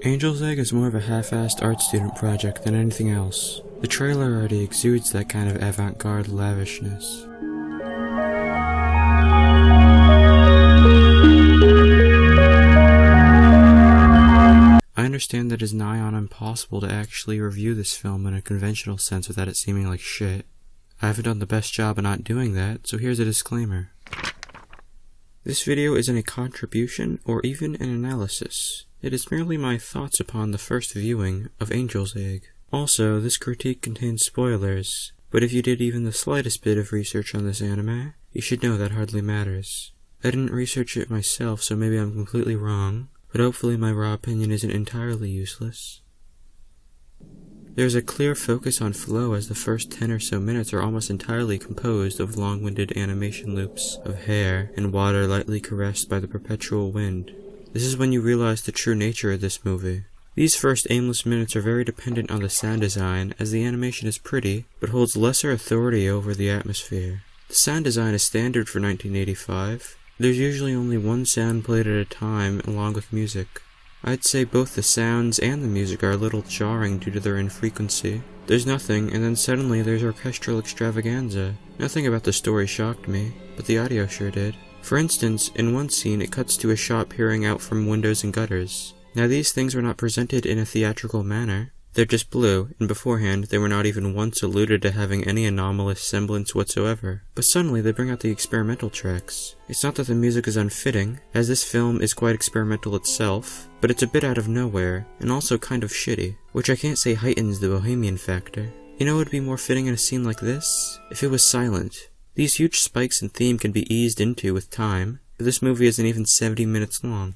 Angel's Egg is more of a half-assed art student project than anything else. The trailer already exudes that kind of avant-garde lavishness. I understand that it is nigh on impossible to actually review this film in a conventional sense without it seeming like shit. I haven't done the best job of not doing that, so here's a disclaimer. This video isn't a contribution or even an analysis. It is merely my thoughts upon the first viewing of Angel's Egg. Also, this critique contains spoilers, but if you did even the slightest bit of research on this anime, you should know that hardly matters. I didn't research it myself, so maybe I'm completely wrong, but hopefully my raw opinion isn't entirely useless. There's a clear focus on flow as the first 10 or so minutes are almost entirely composed of long-winded animation loops of hair and water lightly caressed by the perpetual wind. This is when you realize the true nature of this movie. These first aimless minutes are very dependent on the sound design, as the animation is pretty, but holds lesser authority over the atmosphere. The sound design is standard for 1985. There's usually only one sound played at a time, along with music. I'd say both the sounds and the music are a little jarring due to their infrequency. There's nothing, and then suddenly there's orchestral extravaganza. Nothing about the story shocked me, but the audio sure did. For instance, in one scene it cuts to a shot peering out from windows and gutters. Now these things were not presented in a theatrical manner. They're just blue, and beforehand they were not even once alluded to having any anomalous semblance whatsoever. But suddenly they bring out the experimental tracks. It's not that the music is unfitting, as this film is quite experimental itself, but it's a bit out of nowhere, and also kind of shitty, which I can't say heightens the bohemian factor. You know what would be more fitting in a scene like this? If it was silent. These huge spikes in theme can be eased into with time, but this movie isn't even 70 minutes long.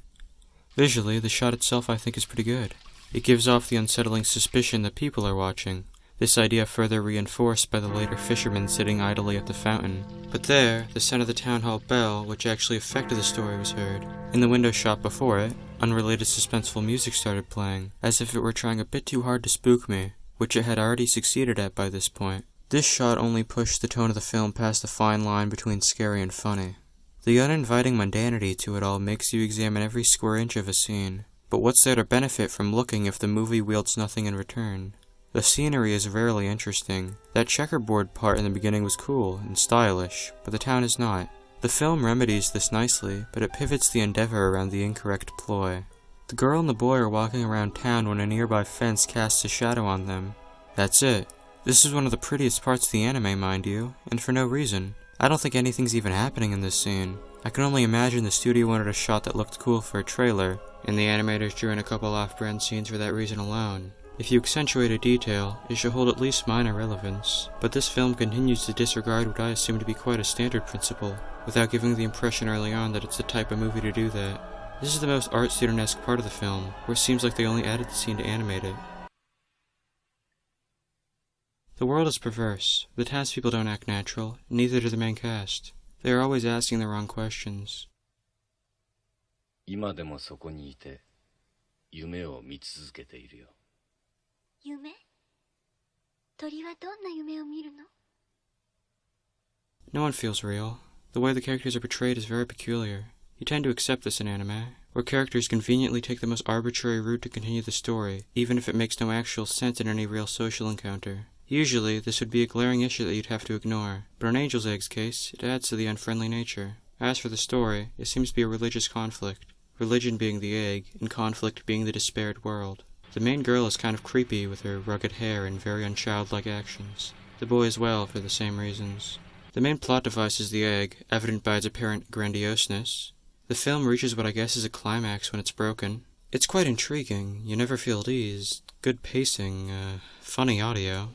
Visually, the shot itself I think is pretty good. It gives off the unsettling suspicion that people are watching, this idea further reinforced by the later fisherman sitting idly at the fountain. But there, the sound of the town hall bell, which actually affected the story, was heard. In the window shot before it, unrelated suspenseful music started playing, as if it were trying a bit too hard to spook me, which it had already succeeded at by this point. This shot only pushed the tone of the film past the fine line between scary and funny. The uninviting mundanity to it all makes you examine every square inch of a scene. But what's there to benefit from looking if the movie wields nothing in return? The scenery is rarely interesting. That checkerboard part in the beginning was cool and stylish, but the town is not. The film remedies this nicely, but it pivots the endeavor around the incorrect ploy. The girl and the boy are walking around town when a nearby fence casts a shadow on them. That's it. This is one of the prettiest parts of the anime, mind you, and for no reason. I don't think anything's even happening in this scene. I can only imagine the studio wanted a shot that looked cool for a trailer, and the animators drew in a couple off-brand scenes for that reason alone. If you accentuate a detail, it should hold at least minor relevance, but this film continues to disregard what I assume to be quite a standard principle, without giving the impression early on that it's the type of movie to do that. This is the most art student-esque part of the film, where it seems like they only added the scene to animate it. The world is perverse. The townspeople don't act natural, and neither do the main cast. They are always asking the wrong questions. 今でもそこにいて夢を見続けているよ。夢？鳥はどんな夢を見るの？ No one feels real. The way the characters are portrayed is very peculiar. You tend to accept this in anime, where characters conveniently take the most arbitrary route to continue the story, even if it makes no actual sense in any real social encounter. Usually, this would be a glaring issue that you'd have to ignore, but in Angel's Egg's case, it adds to the unfriendly nature. As for the story, it seems to be a religious conflict, religion being the egg, and conflict being the despaired world. The main girl is kind of creepy with her rugged hair and very unchildlike actions. The boy as well, for the same reasons. The main plot device is the egg, evident by its apparent grandioseness. The film reaches what I guess is a climax when it's broken. It's quite intriguing, you never feel at ease, good pacing, funny audio.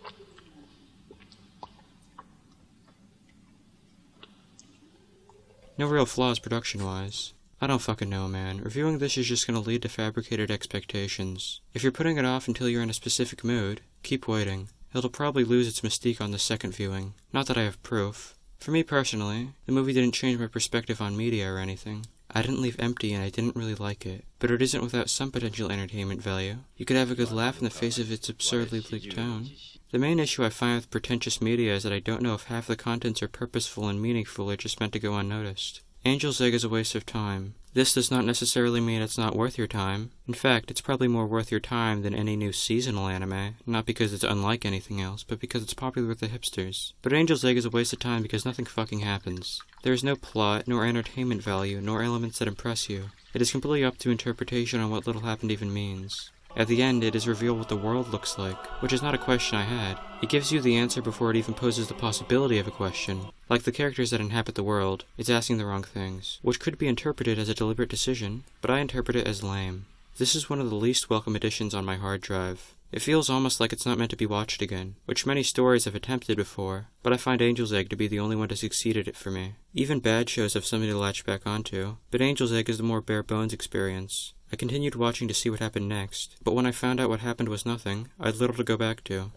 No real flaws production-wise. I don't fucking know, man. Reviewing this is just gonna lead to fabricated expectations. If you're putting it off until you're in a specific mood, keep waiting. It'll probably lose its mystique on the second viewing. Not that I have proof. For me personally, the movie didn't change my perspective on media or anything. I didn't leave empty and I didn't really like it. But it isn't without some potential entertainment value. You could have a good laugh in the face of its absurdly bleak tone. The main issue I find with pretentious media is that I don't know if half the contents are purposeful and meaningful or just meant to go unnoticed. Angel's Egg is a waste of time. This does not necessarily mean it's not worth your time. In fact, it's probably more worth your time than any new seasonal anime, not because it's unlike anything else, but because it's popular with the hipsters. But Angel's Egg is a waste of time because nothing fucking happens. There is no plot, nor entertainment value, nor elements that impress you. It is completely up to interpretation on what little happened even means. At the end, it is revealed what the world looks like, which is not a question I had. It gives you the answer before it even poses the possibility of a question. Like the characters that inhabit the world, it's asking the wrong things, which could be interpreted as a deliberate decision, but I interpret it as lame. This is one of the least welcome additions on my hard drive. It feels almost like it's not meant to be watched again, which many stories have attempted before, but I find Angel's Egg to be the only one to succeed at it for me. Even bad shows have something to latch back onto, but Angel's Egg is the more bare-bones experience. I continued watching to see what happened next, but when I found out what happened was nothing, I had little to go back to.